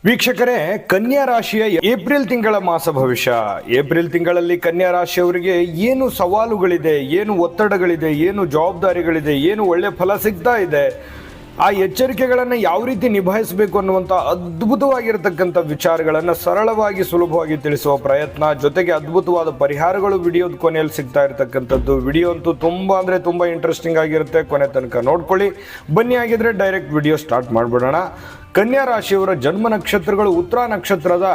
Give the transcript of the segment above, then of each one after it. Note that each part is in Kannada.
ವೀಕ್ಷಕರೇ, ಕನ್ಯಾ ರಾಶಿಯ ಏಪ್ರಿಲ್ ತಿಂಗಳ ಮಾಸ ಭವಿಷ್ಯ. ಏಪ್ರಿಲ್ ತಿಂಗಳಲ್ಲಿ ಕನ್ಯಾ ರಾಶಿಯವರಿಗೆ ಏನು ಸವಾಲುಗಳಿದೆ, ಏನು ಒತ್ತಡಗಳಿದೆ, ಏನು ಜವಾಬ್ದಾರಿಗಳಿದೆ, ಏನು ಒಳ್ಳೆ ಫಲ ಸಿಗ್ತಾ ಇದೆ, ಆ ಎಚ್ಚರಿಕೆಗಳನ್ನು ಯಾವ ರೀತಿ ನಿಭಾಯಿಸಬೇಕು ಅನ್ನುವಂಥ ಅದ್ಭುತವಾಗಿರತಕ್ಕಂಥ ವಿಚಾರಗಳನ್ನು ಸರಳವಾಗಿ ಸುಲಭವಾಗಿ ತಿಳಿಸುವ ಪ್ರಯತ್ನ, ಜೊತೆಗೆ ಅದ್ಭುತವಾದ ಪರಿಹಾರಗಳು ವಿಡಿಯೋದ ಕೊನೆಯಲ್ಲಿ ಸಿಗ್ತಾ ಇರತಕ್ಕಂಥದ್ದು. ವಿಡಿಯೋ ಅಂತೂ ತುಂಬ ಇಂಟ್ರೆಸ್ಟಿಂಗ್ ಆಗಿರುತ್ತೆ. ಕೊನೆ ತನಕ ನೋಡ್ಕೊಳ್ಳಿ. ಬನ್ನಿ, ಆಗಿದ್ರೆ ಡೈರೆಕ್ಟ್ ವಿಡಿಯೋ ಸ್ಟಾರ್ಟ್ ಮಾಡಿಬಿಡೋಣ. ಕನ್ಯಾ ರಾಶಿಯವರ ಜನ್ಮ ನಕ್ಷತ್ರಗಳು ಉತ್ತರ ನಕ್ಷತ್ರದ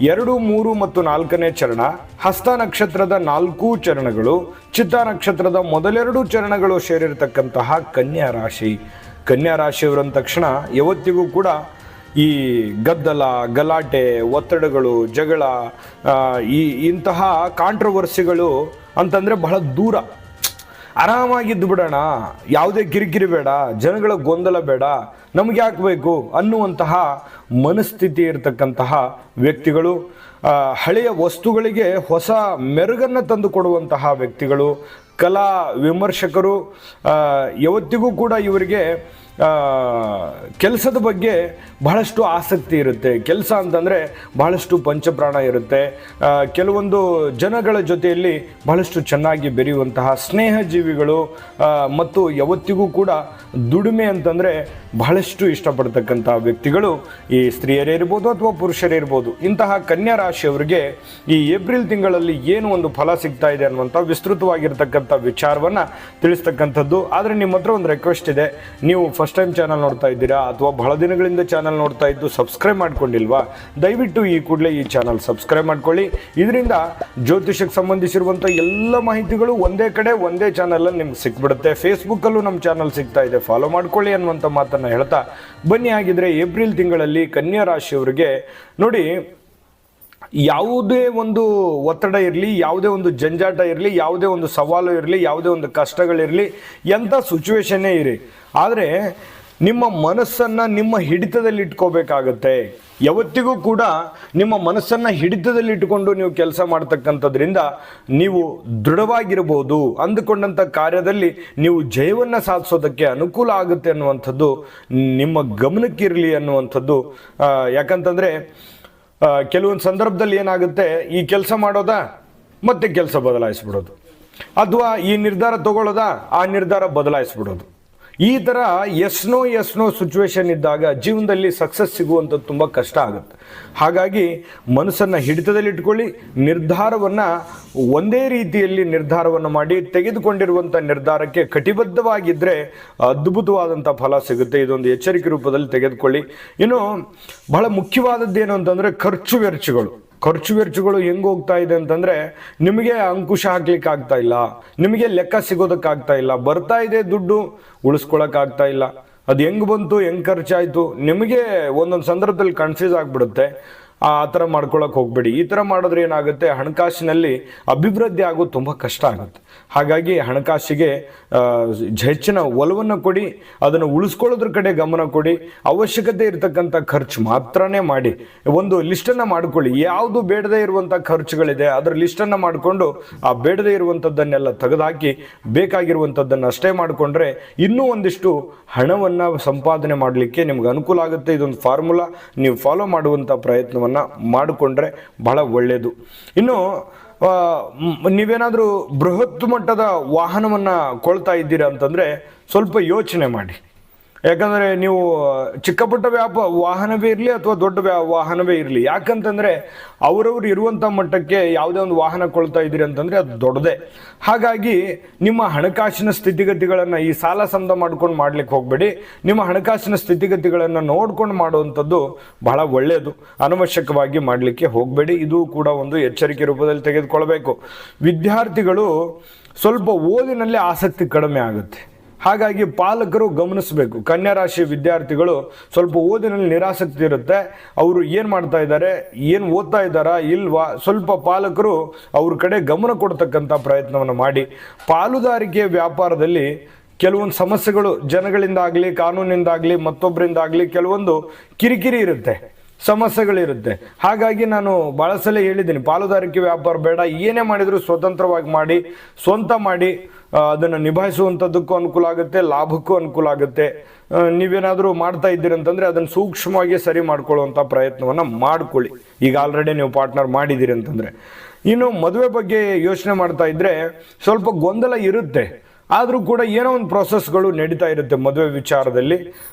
2, 3 ಮತ್ತು 4ನೇ ಚರಣ, ಹಸ್ತ ನಕ್ಷತ್ರದ 4 ಚರಣಗಳು, ಚಿತ್ತ ನಕ್ಷತ್ರದ ಮೊದಲೆರಡು ಚರಣಗಳು ಸೇರಿರತಕ್ಕಂತಹ ಕನ್ಯಾ ರಾಶಿ. ಕನ್ಯಾ ರಾಶಿಯವರಂದ ತಕ್ಷಣ ಯಾವತ್ತಿಗೂ ಕೂಡ ಈ ಗದ್ದಲ, ಗಲಾಟೆ, ಒತ್ತಡಗಳು, ಜಗಳ, ಇಂತಹ ಕಾಂಟ್ರವರ್ಸಿಗಳು ಅಂತಂದರೆ ಬಹಳ ದೂರ. ಆರಾಮಾಗಿದ್ದು ಬಿಡೋಣ, ಯಾವುದೇ ಕಿರಿಕಿರಿ ಬೇಡ, ಜನಗಳ ಗೊಂದಲ ಬೇಡ, ನಮಗೆ ಹಾಕಬೇಕು ಅನ್ನುವಂತಹ ಮನಸ್ಥಿತಿ ಇರತಕ್ಕಂತಹ ವ್ಯಕ್ತಿಗಳು, ಹಳೆಯ ವಸ್ತುಗಳಿಗೆ ಹೊಸ ಮೆರುಗನ್ನು ತಂದು ಕೊಡುವಂತಹ ವ್ಯಕ್ತಿಗಳು, ಕಲಾ ವಿಮರ್ಶಕರು. ಯಾವತ್ತಿಗೂ ಕೂಡ ಇವರಿಗೆ ಕೆಲಸದ ಬಗ್ಗೆ ಬಹಳಷ್ಟು ಆಸಕ್ತಿ ಇರುತ್ತೆ. ಕೆಲಸ ಅಂತಂದರೆ ಬಹಳಷ್ಟು ಪಂಚಪ್ರಾಣ ಇರುತ್ತೆ. ಕೆಲವೊಂದು ಜನಗಳ ಜೊತೆಯಲ್ಲಿ ಬಹಳಷ್ಟು ಚೆನ್ನಾಗಿ ಬೆರೆಯುವಂತಹ ಸ್ನೇಹ ಜೀವಿಗಳು, ಮತ್ತು ಯಾವತ್ತಿಗೂ ಕೂಡ ದುಡಿಮೆ ಅಂತಂದರೆ ಬಹಳಷ್ಟು ಇಷ್ಟಪಡ್ತಕ್ಕಂಥ ವ್ಯಕ್ತಿಗಳು ಈ ಸ್ತ್ರೀಯರೇ ಇರ್ಬೋದು ಅಥವಾ ಪುರುಷರೇ ಇರ್ಬೋದು. ಇಂತಹ ಕನ್ಯಾ ರಾಶಿಯವರಿಗೆ ಈ ಏಪ್ರಿಲ್ ತಿಂಗಳಲ್ಲಿ ಏನು ಒಂದು ಫಲ ಸಿಗ್ತಾ ಇದೆ ಅನ್ನುವಂಥ ವಿಸ್ತೃತವಾಗಿರ್ತಕ್ಕಂಥ ವಿಚಾರವನ್ನು ತಿಳಿಸ್ತಕ್ಕಂಥದ್ದು. ಆದರೆ ನಿಮ್ಮ ಹತ್ರ ಒಂದು ರಿಕ್ವೆಸ್ಟ್ ಇದೆ. ನೀವು ಫಸ್ಟ್ ಟೈಮ್ ಚಾನಲ್ ನೋಡ್ತಾ ಇದ್ದೀರಾ ಅಥವಾ ಬಹಳ ದಿನಗಳಿಂದ ಚಾನಲ್ ನೋಡ್ತಾ ಇದ್ದು ಸಬ್ಸ್ಕ್ರೈಬ್ ಮಾಡ್ಕೊಂಡಿಲ್ವಾ? ದಯವಿಟ್ಟು ಈ ಕೂಡಲೇ ಈ ಚಾನಲ್ ಸಬ್ಸ್ಕ್ರೈಬ್ ಮಾಡ್ಕೊಳ್ಳಿ. ಇದರಿಂದ ಜ್ಯೋತಿಷಕ್ಕೆ ಸಂಬಂಧಿಸಿರುವಂಥ ಎಲ್ಲ ಮಾಹಿತಿಗಳು ಒಂದೇ ಕಡೆ ಒಂದೇ ಚಾನಲಲ್ಲಿ ನಿಮ್ಗೆ ಸಿಕ್ಬಿಡುತ್ತೆ. ಫೇಸ್ಬುಕ್ಕಲ್ಲೂ ನಮ್ಮ ಚಾನಲ್ ಸಿಗ್ತಾ ಇದೆ, ಫಾಲೋ ಮಾಡ್ಕೊಳ್ಳಿ ಅನ್ನುವಂಥ ಮಾತನ್ನು ಹೇಳ್ತಾ ಬನ್ನಿ. ಆಗಿದ್ರೆ ಏಪ್ರಿಲ್ ತಿಂಗಳಲ್ಲಿ ಕನ್ಯಾ ರಾಶಿಯವರಿಗೆ ನೋಡಿ, ಯಾವುದೇ ಒಂದು ಒತ್ತಡ ಇರಲಿ, ಯಾವುದೇ ಒಂದು ಜಂಜಾಟ ಇರಲಿ, ಯಾವುದೇ ಒಂದು ಸವಾಲು ಇರಲಿ, ಯಾವುದೇ ಒಂದು ಕಷ್ಟಗಳಿರಲಿ, ಎಂಥ ಸಿಚುವೇಶನ್ನೇ ಇರಿ, ಆದರೆ ನಿಮ್ಮ ಮನಸ್ಸನ್ನು ನಿಮ್ಮ ಹಿಡಿತದಲ್ಲಿ ಇಟ್ಕೋಬೇಕಾಗತ್ತೆ. ಯಾವತ್ತಿಗೂ ಕೂಡ ನಿಮ್ಮ ಮನಸ್ಸನ್ನು ಹಿಡಿತದಲ್ಲಿ ಇಟ್ಟುಕೊಂಡು ನೀವು ಕೆಲಸ ಮಾಡ್ತಕ್ಕಂಥದ್ರಿಂದ ನೀವು ದೃಢವಾಗಿರ್ಬೋದು. ಅಂದುಕೊಂಡಂಥ ಕಾರ್ಯದಲ್ಲಿ ನೀವು ಜಯವನ್ನು ಸಾಧಿಸೋದಕ್ಕೆ ಅನುಕೂಲ ಆಗುತ್ತೆ ಅನ್ನುವಂಥದ್ದು ನಿಮ್ಮ ಗಮನಕ್ಕಿರಲಿ ಅನ್ನುವಂಥದ್ದು. ಯಾಕಂತಂದರೆ ಕೆಲವೊಂದು ಸಂದರ್ಭದಲ್ಲಿ ಏನಾಗುತ್ತೆ, ಈ ಕೆಲಸ ಮಾಡೋದಾ ಮತ್ತೆ ಕೆಲಸ ಬದಲಾಯಿಸ್ಬಿಡೋದು, ಅಥವಾ ಈ ನಿರ್ಧಾರ ತಗೊಳ್ಳೋದಾ ಆ ನಿರ್ಧಾರ ಬದಲಾಯಿಸ್ಬಿಡೋದು. ಈ ಥರ ಎಸ್ನೋ ಸಿಚುವೇಶನ್ ಇದ್ದಾಗ ಜೀವನದಲ್ಲಿ ಸಕ್ಸಸ್ ಸಿಗುವಂಥದ್ದು ತುಂಬ ಕಷ್ಟ ಆಗುತ್ತೆ. ಹಾಗಾಗಿ ಮನಸ್ಸನ್ನು ಹಿಡಿತದಲ್ಲಿಟ್ಕೊಳ್ಳಿ. ನಿರ್ಧಾರವನ್ನು ಒಂದೇ ರೀತಿಯಲ್ಲಿ ನಿರ್ಧಾರವನ್ನು ಮಾಡಿ ತೆಗೆದುಕೊಂಡಿರುವಂಥ ನಿರ್ಧಾರಕ್ಕೆ ಕಟಿಬದ್ಧವಾಗಿದ್ದರೆ ಅದ್ಭುತವಾದಂಥ ಫಲ ಸಿಗುತ್ತೆ. ಇದೊಂದು ಎಚ್ಚರಿಕೆ ರೂಪದಲ್ಲಿ ತೆಗೆದುಕೊಳ್ಳಿ. ಇನ್ನು ಬಹಳ ಮುಖ್ಯವಾದದ್ದೇನು ಅಂತಂದರೆ ಖರ್ಚು ವೆಚ್ಚಗಳು ಹೆಂಗೆ ಹೋಗ್ತಾ ಇದೆ ಅಂತಂದರೆ ನಿಮಗೆ ಅಂಕುಶ ಹಾಕ್ಲಿಕ್ಕೆ ಆಗ್ತಾ ಇಲ್ಲ, ನಿಮಗೆ ಲೆಕ್ಕ ಸಿಗೋದಕ್ಕಾಗ್ತಾ ಇಲ್ಲ, ಬರ್ತಾ ಇದೆ ದುಡ್ಡು ಉಳಿಸ್ಕೊಳಕ್ಕಾಗ್ತಾ ಇಲ್ಲ, ಅದು ಹೆಂಗೆ ಬಂತು, ಹೆಂಗೆ ಖರ್ಚಾಯಿತು, ನಿಮಗೆ ಒಂದೊಂದು ಸಂದರ್ಭದಲ್ಲಿ ಕನ್ಫ್ಯೂಸ್ ಆಗಿಬಿಡುತ್ತೆ. ಆ ಥರ ಮಾಡ್ಕೊಳಕ್ಕೆ ಹೋಗಬೇಡಿ. ಈ ಥರ ಮಾಡಿದ್ರೆ ಏನಾಗುತ್ತೆ, ಹಣಕಾಸಿನಲ್ಲಿ ಅಭಿವೃದ್ಧಿ ಆಗೋದು ತುಂಬ ಕಷ್ಟ ಆಗುತ್ತೆ. ಹಾಗಾಗಿ ಹಣಕಾಸಿಗೆ ಹೆಚ್ಚಿನ ಒಲವನ್ನು ಕೊಡಿ, ಅದನ್ನು ಉಳಿಸ್ಕೊಳ್ಳೋದ್ರ ಕಡೆ ಗಮನ ಕೊಡಿ. ಅವಶ್ಯಕತೆ ಇರತಕ್ಕಂಥ ಖರ್ಚು ಮಾತ್ರನೇ ಮಾಡಿ. ಒಂದು ಲಿಸ್ಟನ್ನು ಮಾಡ್ಕೊಳ್ಳಿ. ಯಾವುದು ಬೇಡದೇ ಇರುವಂಥ ಖರ್ಚುಗಳಿದೆ ಅದರ ಲಿಸ್ಟನ್ನು ಮಾಡಿಕೊಂಡು ಆ ಬೇಡದೇ ಇರುವಂಥದ್ದನ್ನೆಲ್ಲ ತೆಗೆದುಹಾಕಿ ಬೇಕಾಗಿರುವಂಥದ್ದನ್ನು ಅಷ್ಟೇ ಮಾಡಿಕೊಂಡ್ರೆ ಇನ್ನೂ ಒಂದಿಷ್ಟು ಹಣವನ್ನು ಸಂಪಾದನೆ ಮಾಡಲಿಕ್ಕೆ ನಿಮ್ಗೆ ಅನುಕೂಲ ಆಗುತ್ತೆ. ಇದೊಂದು ಫಾರ್ಮುಲಾ, ನೀವು ಫಾಲೋ ಮಾಡುವಂಥ ಪ್ರಯತ್ನವನ್ನು ಮಾಡಿಕೊಂಡ್ರೆ ಬಹಳ ಒಳ್ಳೆಯದು. ಇನ್ನು ನೀವೇನಾದರೂ ಬೃಹತ್ ಮಟ್ಟದ ವಾಹನವನ್ನು ಕೊಳ್ತಾ ಇದ್ದೀರಾ ಅಂತಂದರೆ ಸ್ವಲ್ಪ ಯೋಚನೆ ಮಾಡಿ. ಯಾಕಂದರೆ ನೀವು ಚಿಕ್ಕಪುಟ್ಟ ವಾಹನವೇ ಇರಲಿ ಅಥವಾ ದೊಡ್ಡ ವಾಹನವೇ ಇರಲಿ, ಯಾಕಂತಂದರೆ ಅವರವರು ಇರುವಂಥ ಮಟ್ಟಕ್ಕೆ ಯಾವುದೇ ಒಂದು ವಾಹನ ಕೊಳ್ತಾ ಇದ್ದೀರಿ ಅಂತಂದರೆ ಅದು ದೊಡ್ಡದೇ. ಹಾಗಾಗಿ ನಿಮ್ಮ ಹಣಕಾಸಿನ ಸ್ಥಿತಿಗತಿಗಳನ್ನು ಈ ಸಾಲ ಸಮದ ಮಾಡ್ಕೊಂಡು ಮಾಡ್ಲಿಕ್ಕೆ ಹೋಗಬೇಡಿ. ನಿಮ್ಮ ಹಣಕಾಸಿನ ಸ್ಥಿತಿಗತಿಗಳನ್ನು ನೋಡ್ಕೊಂಡು ಮಾಡುವಂಥದ್ದು ಬಹಳ ಒಳ್ಳೆಯದು. ಅನವಶ್ಯಕವಾಗಿ ಮಾಡಲಿಕ್ಕೆ ಹೋಗಬೇಡಿ. ಇದು ಕೂಡ ಒಂದು ಎಚ್ಚರಿಕೆ ರೂಪದಲ್ಲಿ ತೆಗೆದುಕೊಳ್ಬೇಕು. ವಿದ್ಯಾರ್ಥಿಗಳು ಸ್ವಲ್ಪ ಓದಿನಲ್ಲಿ ಆಸಕ್ತಿ ಕಡಿಮೆ ಆಗುತ್ತೆ. ಹಾಗಾಗಿ ಪಾಲಕರು ಗಮನಿಸಬೇಕು. ಕನ್ಯಾ ರಾಶಿ ವಿದ್ಯಾರ್ಥಿಗಳು ಸ್ವಲ್ಪ ಓದಿನಲ್ಲಿ ನಿರಾಸಕ್ತಿ ಇರುತ್ತೆ. ಅವರು ಏನು ಮಾಡ್ತಾ ಇದ್ದಾರೆ, ಏನು ಓದ್ತಾ ಇದ್ದಾರಾ ಇಲ್ವಾ, ಸ್ವಲ್ಪ ಪಾಲಕರು ಅವ್ರ ಕಡೆ ಗಮನ ಕೊಡ್ತಕ್ಕಂಥ ಪ್ರಯತ್ನವನ್ನು ಮಾಡಿ. ಪಾಲುದಾರಿಕೆ ವ್ಯಾಪಾರದಲ್ಲಿ ಕೆಲವೊಂದು ಸಮಸ್ಯೆಗಳು ಜನಗಳಿಂದಾಗಲಿ, ಕಾನೂನಿಂದಾಗಲಿ, ಮತ್ತೊಬ್ಬರಿಂದಾಗಲಿ ಕೆಲವೊಂದು ಕಿರಿಕಿರಿ ಇರುತ್ತೆ. ಸಮಸ್ಯೆಗಳಿರುತ್ತೆ. ಹಾಗಾಗಿ ನಾನು ಭಾಳ ಸಲ ಹೇಳಿದ್ದೀನಿ, ಪಾಲುದಾರಿಕೆ ವ್ಯಾಪಾರ ಬೇಡ, ಏನೇ ಮಾಡಿದರೂ ಸ್ವತಂತ್ರವಾಗಿ ಮಾಡಿ, ಸ್ವಂತ ಮಾಡಿ ಅದನ್ನು ನಿಭಾಯಿಸುವಂಥದ್ದಕ್ಕೂ ಅನುಕೂಲ ಆಗುತ್ತೆ, ಲಾಭಕ್ಕೂ ಅನುಕೂಲ ಆಗುತ್ತೆ. ನೀವೇನಾದರೂ ಮಾಡ್ತಾ ಇದ್ದೀರಿ ಅಂತಂದರೆ ಅದನ್ನು ಸೂಕ್ಷ್ಮವಾಗಿ ಸರಿ ಮಾಡ್ಕೊಳ್ಳುವಂಥ ಪ್ರಯತ್ನವನ್ನು ಮಾಡ್ಕೊಳ್ಳಿ. ಈಗ ಆಲ್ರೆಡಿ ನೀವು ಪಾರ್ಟ್ನರ್ ಮಾಡಿದ್ದೀರಿ ಅಂತಂದರೆ. ಇನ್ನು ಮದುವೆ ಬಗ್ಗೆ ಯೋಚನೆ ಮಾಡ್ತಾ ಇದ್ದರೆ ಸ್ವಲ್ಪ ಗೊಂದಲ ಇರುತ್ತೆ, ಆದರೂ ಕೂಡ ಏನೋ ಒಂದು ಪ್ರೊಸೆಸ್ಗಳು ನಡೀತಾ ಇರುತ್ತೆ ಮದುವೆ ವಿಚಾರದಲ್ಲಿ.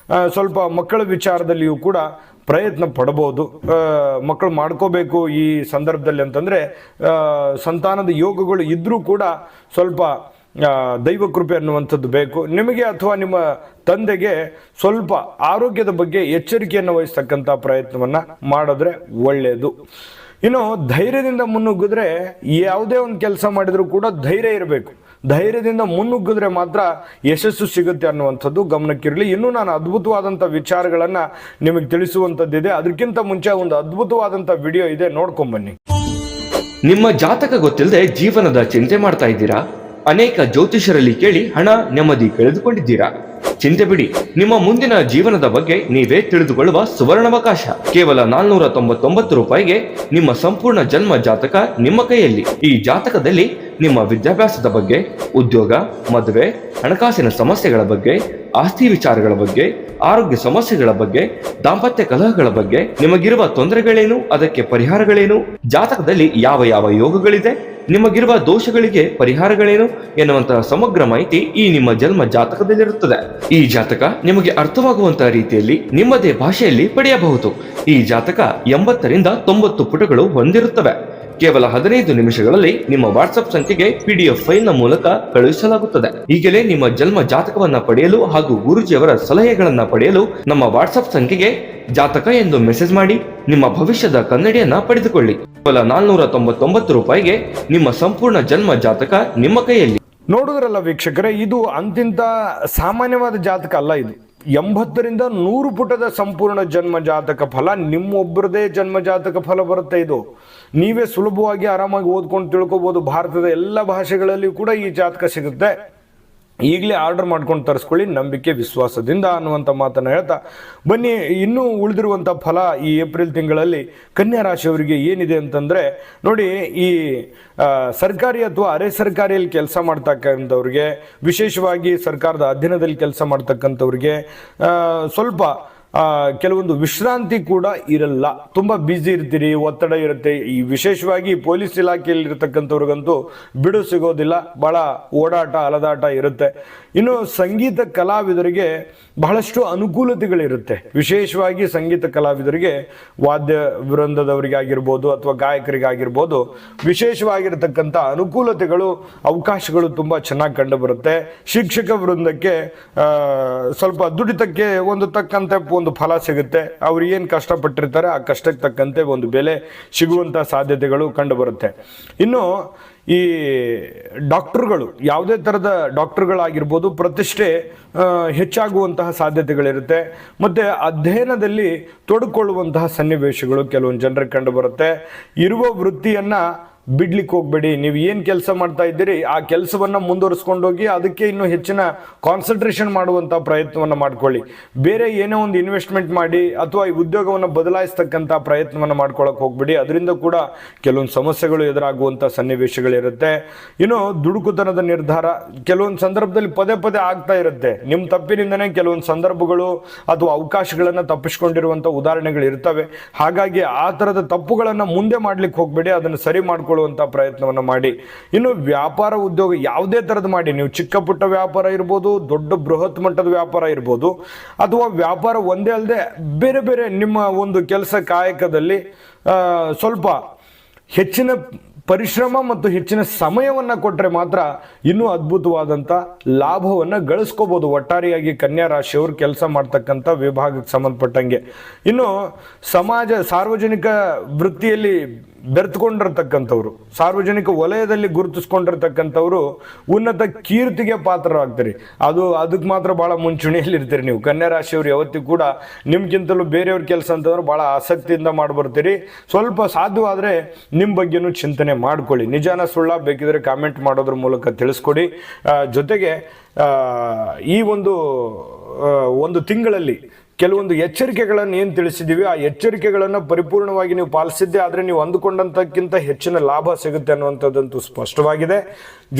ಸ್ವಲ್ಪ ಮಕ್ಕಳ ವಿಚಾರದಲ್ಲಿಯೂ ಕೂಡ ಪ್ರಯತ್ನ ಪಡ್ಬೋದು. ಮಕ್ಕಳು ಮಾಡ್ಕೋಬೇಕು ಈ ಸಂದರ್ಭದಲ್ಲಿ ಅಂತಂದರೆ ಸಂತಾನದ ಯೋಗಗಳು ಇದ್ದರೂ ಕೂಡ ಸ್ವಲ್ಪ ದೈವ ಕೃಪೆ ಅನ್ನುವಂಥದ್ದು ಬೇಕು ನಿಮಗೆ ಅಥವಾ ನಿಮ್ಮ ತಂದೆಗೆ. ಸ್ವಲ್ಪ ಆರೋಗ್ಯದ ಬಗ್ಗೆ ಎಚ್ಚರಿಕೆಯನ್ನು ವಹಿಸ್ತಕ್ಕಂಥ ಪ್ರಯತ್ನವನ್ನು ಮಾಡಿದ್ರೆ ಒಳ್ಳೆಯದು. ಇನ್ನು ಧೈರ್ಯದಿಂದ ಮುನ್ನುಗ್ಗಿದ್ರೆ ಯಾವುದೇ ಒಂದು ಕೆಲಸ ಮಾಡಿದರೂ ಕೂಡ ಧೈರ್ಯ ಇರಬೇಕು. ಧೈರ್ಯದಿಂದ ಮುನ್ನುಗ್ಗಿದ್ರೆ ಮಾತ್ರ ಯಶಸ್ಸು ಸಿಗುತ್ತೆ ಅನ್ನುವಂಥದ್ದು ಗಮನಕ್ಕಿರಲಿ. ಇನ್ನೂ ನಾನು ಅದ್ಭುತವಾದಂಥ ವಿಚಾರಗಳನ್ನು ನಿಮಗೆ ತಿಳಿಸುವಂಥದ್ದಿದೆ. ಅದಕ್ಕಿಂತ ಮುಂಚೆ ಒಂದು ಅದ್ಭುತವಾದಂಥ ವಿಡಿಯೋ ಇದೆ, ನೋಡ್ಕೊಂಬನ್ನಿ. ನಿಮ್ಮ ಜಾತಕ ಗೊತ್ತಿಲ್ಲದೆ ಜೀವನದ ಚಿಂತೆ ಮಾಡ್ತಾ ಇದ್ದೀರಾ? ಅನೇಕ ಜ್ಯೋತಿಷರಲ್ಲಿ ಕೇಳಿ ಹಣ ನೆಮ್ಮದಿ ಕಳೆದುಕೊಂಡಿದ್ದೀರಾ? ಚಿಂತೆ ಬಿಡಿ, ನಿಮ್ಮ ಮುಂದಿನ ಜೀವನದ ಬಗ್ಗೆ ನೀವೇ ತಿಳಿದುಕೊಳ್ಳುವ ಸುವರ್ಣಾವಕಾಶ. ಕೇವಲ 499 ರೂಪಾಯಿಗೆ ನಿಮ್ಮ ಸಂಪೂರ್ಣ ಜನ್ಮ ಜಾತಕ ನಿಮ್ಮ ಕೈಯಲ್ಲಿ. ಈ ಜಾತಕದಲ್ಲಿ ನಿಮ್ಮ ವಿದ್ಯಾಭ್ಯಾಸದ ಬಗ್ಗೆ, ಉದ್ಯೋಗ, ಮದುವೆ, ಹಣಕಾಸಿನ ಸಮಸ್ಯೆಗಳ ಬಗ್ಗೆ, ಆಸ್ತಿ ವಿಚಾರಗಳ ಬಗ್ಗೆ, ಆರೋಗ್ಯ ಸಮಸ್ಯೆಗಳ ಬಗ್ಗೆ, ದಾಂಪತ್ಯ ಕಲಹಗಳ ಬಗ್ಗೆ, ನಿಮಗಿರುವ ತೊಂದರೆಗಳೇನು, ಅದಕ್ಕೆ ಪರಿಹಾರಗಳೇನು, ಜಾತಕದಲ್ಲಿ ಯಾವ ಯಾವ ಯೋಗಗಳಿದೆ, ನಿಮಗಿರುವ ದೋಷಗಳಿಗೆ ಪರಿಹಾರಗಳೇನು ಎನ್ನುವಂತಹ ಸಮಗ್ರ ಮಾಹಿತಿ ಈ ನಿಮ್ಮ ಜನ್ಮ ಜಾತಕದಲ್ಲಿರುತ್ತದೆ. ಈ ಜಾತಕ ನಿಮಗೆ ಅರ್ಥವಾಗುವಂತಹ ರೀತಿಯಲ್ಲಿ ನಿಮ್ಮದೇ ಭಾಷೆಯಲ್ಲಿ ಪಡೆಯಬಹುದು. ಈ ಜಾತಕ 80ರಿಂದ 90 ಪುಟಗಳು ಹೊಂದಿರುತ್ತವೆ. ಕೇವಲ 15 ನಿಮಿಷಗಳಲ್ಲಿ ನಿಮ್ಮ ವಾಟ್ಸ್ಆಪ್ ಸಂಖ್ಯೆಗೆ PDF ಫೈಲ್ ನ ಮೂಲಕ ಕಳುಹಿಸಲಾಗುತ್ತದೆ. ಈಗಲೇ ನಿಮ್ಮ ಜನ್ಮ ಜಾತಕವನ್ನ ಪಡೆಯಲು ಹಾಗೂ ಗುರುಜಿಯವರ ಸಲಹೆಗಳನ್ನ ಪಡೆಯಲು ನಮ್ಮ ವಾಟ್ಸ್ಆಪ್ ಸಂಖ್ಯೆಗೆ ಜಾತಕ ಎಂದು ಮೆಸೇಜ್ ಮಾಡಿ ನಿಮ್ಮ ಭವಿಷ್ಯದ ಕನ್ನಡಿಯನ್ನ ಪಡೆದುಕೊಳ್ಳಿ. ಕೇವಲ 499 ರೂಪಾಯಿಗೆ ನಿಮ್ಮ ಸಂಪೂರ್ಣ ಜನ್ಮ ಜಾತಕ ನಿಮ್ಮ ಕೈಯಲ್ಲಿ. ನೋಡಿದ್ರಲ್ಲ ವೀಕ್ಷಕರೇ, ಇದು ಅಂತಿಂತ ಸಾಮಾನ್ಯವಾದ ಜಾತಕ ಅಲ್ಲ. ಇದು 80ರಿಂದ 100 ಪುಟದ ಸಂಪೂರ್ಣ ಜನ್ಮ ಜಾತಕ ಫಲ, ನಿಮ್ಮೊಬ್ಬರದೇ ಜನ್ಮ ಜಾತಕ ಫಲ ಬರುತ್ತೆ. ಇದು ನೀವೇ ಸುಲಭವಾಗಿ ಆರಾಮಾಗಿ ಓದ್ಕೊಂಡು ತಿಳ್ಕೊಬೋದು. ಭಾರತದ ಎಲ್ಲ ಭಾಷೆಗಳಲ್ಲಿ ಕೂಡ ಈ ಜಾತಕ ಸಿಗುತ್ತೆ. ಈಗಲೇ ಆರ್ಡರ್ ಮಾಡ್ಕೊಂಡು ತರಿಸ್ಕೊಳ್ಳಿ, ನಂಬಿಕೆ ವಿಶ್ವಾಸದಿಂದ ಅನ್ನುವಂಥ ಮಾತನ್ನು ಹೇಳ್ತಾ ಬನ್ನಿ. ಇನ್ನೂ ಉಳಿದಿರುವಂಥ ಫಲ ಈ ಏಪ್ರಿಲ್ ತಿಂಗಳಲ್ಲಿ ಕನ್ಯಾ ರಾಶಿಯವರಿಗೆ ಏನಿದೆ ಅಂತಂದರೆ ನೋಡಿ, ಈ ಸರ್ಕಾರಿ ಅಥವಾ ಅರೆ ಸರ್ಕಾರಿಯಲ್ಲಿ ಕೆಲಸ ಮಾಡ್ತಕ್ಕಂಥವ್ರಿಗೆ, ವಿಶೇಷವಾಗಿ ಸರ್ಕಾರದ ಅಧೀನದಲ್ಲಿ ಕೆಲಸ ಮಾಡ್ತಕ್ಕಂಥವ್ರಿಗೆ ಸ್ವಲ್ಪ ಕೆಲವೊಂದು ವಿಶ್ರಾಂತಿ ಕೂಡ ಇರಲ್ಲ. ತುಂಬ ಬ್ಯುಸಿ ಇರ್ತೀರಿ, ಒತ್ತಡ ಇರುತ್ತೆ. ಈ ವಿಶೇಷವಾಗಿ ಪೊಲೀಸ್ ಇಲಾಖೆಯಲ್ಲಿ ಇರತಕ್ಕಂಥವ್ರಿಗಂತೂ ಬಿಡು ಸಿಗೋದಿಲ್ಲ, ಭಾಳ ಓಡಾಟ ಅಲದಾಟ ಇರುತ್ತೆ. ಇನ್ನು ಸಂಗೀತ ಕಲಾವಿದರಿಗೆ ಬಹಳಷ್ಟು ಅನುಕೂಲತೆಗಳಿರುತ್ತೆ. ವಿಶೇಷವಾಗಿ ಸಂಗೀತ ಕಲಾವಿದರಿಗೆ, ವಾದ್ಯ ವೃಂದದವರಿಗೆ ಆಗಿರ್ಬೋದು ಅಥವಾ ಗಾಯಕರಿಗಾಗಿರ್ಬೋದು, ವಿಶೇಷವಾಗಿರತಕ್ಕಂಥ ಅನುಕೂಲತೆಗಳು, ಅವಕಾಶಗಳು ತುಂಬ ಚೆನ್ನಾಗಿ ಕಂಡು ಬರುತ್ತೆ. ಶಿಕ್ಷಕ ವೃಂದಕ್ಕೆ ಸ್ವಲ್ಪ ದುಡಿತಕ್ಕೆ ಒಂದು ತಕ್ಕಂತೆ ಒಂದು ಫಲ ಸಿಗುತ್ತೆ. ಅವ್ರು ಏನು ಕಷ್ಟಪಟ್ಟಿರ್ತಾರೆ ಆ ಕಷ್ಟಕ್ಕೆ ತಕ್ಕಂತೆ ಒಂದು ಬೆಲೆ ಸಿಗುವಂಥ ಸಾಧ್ಯತೆಗಳು ಕಂಡು ಬರುತ್ತೆ. ಇನ್ನು ಈ ಡಾಕ್ಟರ್ಗಳು, ಯಾವುದೇ ಥರದ ಡಾಕ್ಟರ್ಗಳಾಗಿರ್ಬೋದು, ಪ್ರತಿಷ್ಠೆ ಹೆಚ್ಚಾಗುವಂತಹ ಸಾಧ್ಯತೆಗಳಿರುತ್ತೆ. ಮತ್ತು ಅಧ್ಯಯನದಲ್ಲಿ ತೊಡಕೊಳ್ಳುವಂತಹ ಸನ್ನಿವೇಶಗಳು ಕೆಲವೊಂದು ಜನರಿಗೆ ಕಂಡು ಬರುತ್ತೆ. ಇರುವ ವೃತ್ತಿಯನ್ನು ಬಿಡ್ಲಿಕ್ಕೆ ಹೋಗ್ಬೇಡಿ. ನೀವು ಏನು ಕೆಲಸ ಮಾಡ್ತಾ ಇದ್ದೀರಿ ಆ ಕೆಲಸವನ್ನು ಮುಂದುವರಿಸ್ಕೊಂಡೋಗಿ ಅದಕ್ಕೆ ಇನ್ನೂ ಹೆಚ್ಚಿನ ಕಾನ್ಸಂಟ್ರೇಷನ್ ಮಾಡುವಂಥ ಪ್ರಯತ್ನವನ್ನು ಮಾಡ್ಕೊಳ್ಳಿ. ಬೇರೆ ಏನೋ ಒಂದು ಇನ್ವೆಸ್ಟ್ಮೆಂಟ್ ಮಾಡಿ ಅಥವಾ ಈ ಉದ್ಯೋಗವನ್ನು ಬದಲಾಯಿಸ್ತಕ್ಕಂಥ ಪ್ರಯತ್ನವನ್ನು ಮಾಡ್ಕೊಳ್ಳೋಕೆ ಹೋಗ್ಬೇಡಿ. ಅದರಿಂದ ಕೂಡ ಕೆಲವೊಂದು ಸಮಸ್ಯೆಗಳು ಎದುರಾಗುವಂಥ ಸನ್ನಿವೇಶಗಳಿರುತ್ತೆ. ಇನ್ನು ದುಡುಕುತನದ ನಿರ್ಧಾರ ಕೆಲವೊಂದು ಸಂದರ್ಭದಲ್ಲಿ ಪದೇ ಪದೇ ಆಗ್ತಾ ಇರುತ್ತೆ. ನಿಮ್ಮ ತಪ್ಪಿನಿಂದನೇ ಕೆಲವೊಂದು ಸಂದರ್ಭಗಳು ಅಥವಾ ಅವಕಾಶಗಳನ್ನು ತಪ್ಪಿಸ್ಕೊಂಡಿರುವಂಥ ಉದಾಹರಣೆಗಳು ಇರ್ತವೆ. ಹಾಗಾಗಿ ಆ ಥರದ ತಪ್ಪುಗಳನ್ನು ಮುಂದೆ ಮಾಡ್ಲಿಕ್ಕೆ ಹೋಗ್ಬೇಡಿ, ಅದನ್ನು ಸರಿ ಮಾಡ್ಕೊಳ್ಳುವಂಥ ಪ್ರಯತ್ನವನ್ನು ಮಾಡಿ. ಇನ್ನು ವ್ಯಾಪಾರ ಉದ್ಯೋಗ ಯಾವುದೇ ಥರದ್ದು ಮಾಡಿ, ನೀವು ಚಿಕ್ಕ ಪುಟ್ಟ ವ್ಯಾಪಾರ ಇರ್ಬೋದು, ದೊಡ್ಡ ಬೃಹತ್ ಮಟ್ಟದ ವ್ಯಾಪಾರ ಇರ್ಬೋದು, ಅಥವಾ ವ್ಯಾಪಾರ ಒಂದೇ ಅಲ್ಲದೆ ಬೇರೆ ಬೇರೆ ನಿಮ್ಮ ಒಂದು ಕೆಲಸ ಕಾಯಕದಲ್ಲಿ ಸ್ವಲ್ಪ ಹೆಚ್ಚಿನ ಪರಿಶ್ರಮ ಮತ್ತು ಹೆಚ್ಚಿನ ಸಮಯವನ್ನು ಕೊಟ್ಟರೆ ಮಾತ್ರ ಇನ್ನೂ ಅದ್ಭುತವಾದಂಥ ಲಾಭವನ್ನು ಗಳಿಸ್ಕೋಬೋದು ಒಟ್ಟಾರೆಯಾಗಿ ಕನ್ಯಾ ರಾಶಿಯವರು ಕೆಲಸ ಮಾಡ್ತಕ್ಕಂಥ ವಿಭಾಗಕ್ಕೆ ಸಂಬಂಧಪಟ್ಟಂಗೆ. ಇನ್ನು ಸಾರ್ವಜನಿಕ ವೃತ್ತಿಯಲ್ಲಿ ಬೆರೆತುಕೊಂಡಿರ್ತಕ್ಕಂಥವ್ರು, ಸಾರ್ವಜನಿಕ ವಲಯದಲ್ಲಿ ಗುರುತಿಸ್ಕೊಂಡಿರ್ತಕ್ಕಂಥವ್ರು ಉನ್ನತ ಕೀರ್ತಿಗೆ ಪಾತ್ರರಾಗ್ತೀರಿ. ಅದಕ್ಕೆ ಮಾತ್ರ ಭಾಳ ಮುಂಚೂಣಿಯಲ್ಲಿ ಇರ್ತೀರಿ ನೀವು. ಕನ್ಯಾ ರಾಶಿಯವರು ಯಾವತ್ತಿಗೂ ಕೂಡ ನಿಮ್ಗಿಂತಲೂ ಬೇರೆಯವ್ರ ಕೆಲಸ ಅಂತಂದ್ರೆ ಭಾಳ ಆಸಕ್ತಿಯಿಂದ ಮಾಡ್ಬರ್ತೀರಿ. ಸ್ವಲ್ಪ ಸಾಧ್ಯವಾದರೆ ನಿಮ್ಮ ಬಗ್ಗೆನೂ ಚಿಂತನೆ ಮಾಡ್ಕೊಳ್ಳಿ. ನಿಜಾನ ಸುಳ್ಳ ಬೇಕಿದ್ರೆ ಕಾಮೆಂಟ್ ಮಾಡೋದ್ರ ಮೂಲಕ ತಿಳಿಸ್ಕೊಡಿ. ಜೊತೆಗೆ ಈ ಒಂದು ತಿಂಗಳಲ್ಲಿ ಕೆಲವೊಂದು ಎಚ್ಚರಿಕೆಗಳನ್ನು ಏನು ತಿಳಿಸಿದ್ದೀವಿ ಆ ಎಚ್ಚರಿಕೆಗಳನ್ನು ಪರಿಪೂರ್ಣವಾಗಿ ನೀವು ಪಾಲಿಸಿದ್ದೆ ಆದರೆ ನೀವು ಅಂದುಕೊಂಡಂತಕ್ಕಿಂತ ಹೆಚ್ಚಿನ ಲಾಭ ಸಿಗುತ್ತೆ ಅನ್ನುವಂಥದ್ದಂತೂ ಸ್ಪಷ್ಟವಾಗಿದೆ.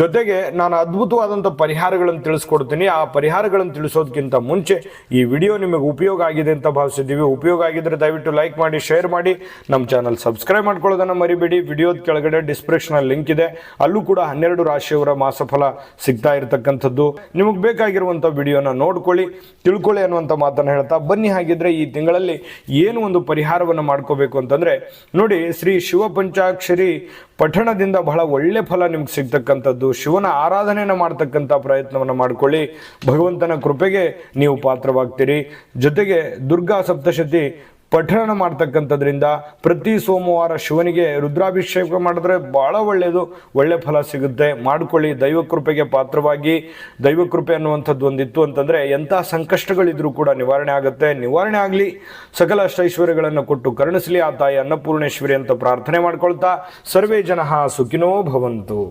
ಜೊತೆಗೆ ನಾನು ಅದ್ಭುತವಾದಂಥ ಪರಿಹಾರಗಳನ್ನು ತಿಳಿಸ್ಕೊಡ್ತೀನಿ. ಆ ಪರಿಹಾರಗಳನ್ನು ತಿಳಿಸೋದಕ್ಕಿಂತ ಮುಂಚೆ ಈ ವಿಡಿಯೋ ನಿಮಗೆ ಉಪಯೋಗ ಆಗಿದೆ ಅಂತ ಭಾವಿಸಿದ್ದೀವಿ. ಉಪಯೋಗ ಆಗಿದ್ರೆ ದಯವಿಟ್ಟು ಲೈಕ್ ಮಾಡಿ, ಶೇರ್ ಮಾಡಿ, ನಮ್ಮ ಚಾನಲ್ ಸಬ್ಸ್ಕ್ರೈಬ್ ಮಾಡ್ಕೊಳ್ಳೋದನ್ನು ಮರಿಬೇಡಿ. ವಿಡಿಯೋದ ಕೆಳಗಡೆ ಡಿಸ್ಕ್ರಿಪ್ಷನ್ ಲಿಂಕ್ ಇದೆ, ಅಲ್ಲೂ ಕೂಡ 12 ರಾಶಿಯವರ ಮಾಸಫಲ ಸಿಗ್ತಾ ಇರತಕ್ಕಂಥದ್ದು. ನಿಮಗೆ ಬೇಕಾಗಿರುವಂಥ ವಿಡಿಯೋನ ನೋಡ್ಕೊಳ್ಳಿ, ತಿಳ್ಕೊಳ್ಳಿ ಅನ್ನುವಂಥ ಮಾತನ್ನು ಹೇಳ್ತಾ ಬನ್ನಿ. ಹಾಗಿದ್ರೆ ಈ ತಿಂಗಳಲ್ಲಿ ಏನು ಒಂದು ಪರಿಹಾರವನ್ನು ಮಾಡ್ಕೋಬೇಕು ಅಂತಂದ್ರೆ ನೋಡಿ, ಶ್ರೀ ಶಿವ ಪಂಚಾಕ್ಷರಿ ಪಠಣದಿಂದ ಬಹಳ ಒಳ್ಳೆ ಫಲ ನಿಮ್ಗೆ ಸಿಗ್ತಕ್ಕಂಥದ್ದು. ಶಿವನ ಆರಾಧನೆಯನ್ನು ಮಾಡ್ತಕ್ಕಂಥ ಪ್ರಯತ್ನವನ್ನು ಮಾಡ್ಕೊಳ್ಳಿ. ಭಗವಂತನ ಕೃಪೆಗೆ ನೀವು ಪಾತ್ರವಾಗ್ತೀರಿ. ಜೊತೆಗೆ ದುರ್ಗಾ ಸಪ್ತಶತಿ ಪಠಣ ಮಾಡ್ತಕ್ಕಂಥದ್ರಿಂದ ಪ್ರತಿ ಸೋಮವಾರ ಶಿವನಿಗೆ ರುದ್ರಾಭಿಷೇಕ ಮಾಡಿದ್ರೆ ಬಹಳ ಒಳ್ಳೆಯದು, ಒಳ್ಳೆ ಫಲ ಸಿಗುತ್ತೆ. ಮಾಡ್ಕೊಳ್ಳಿ. ದೈವಕೃಪೆಗೆ ಪಾತ್ರವಾಗಿ, ದೈವಕೃಪೆ ಅನ್ನುವಂಥದ್ದು ಒಂದಿತ್ತು ಅಂತಂದರೆ ಎಂಥ ಸಂಕಷ್ಟಗಳಿದ್ರೂ ಕೂಡ ನಿವಾರಣೆ ಆಗುತ್ತೆ. ನಿವಾರಣೆ ಆಗಲಿ, ಸಕಲ ಅಷ್ಟೈಶ್ವರ್ಯಗಳನ್ನು ಕೊಟ್ಟು ಕರುಣಿಸಲಿ ಆ ತಾಯಿ ಅನ್ನಪೂರ್ಣೇಶ್ವರಿ ಅಂತ ಪ್ರಾರ್ಥನೆ ಮಾಡ್ಕೊಳ್ತಾ ಸರ್ವೇ ಜನಃ ಸುಖಿನೋ ಭವಂತು.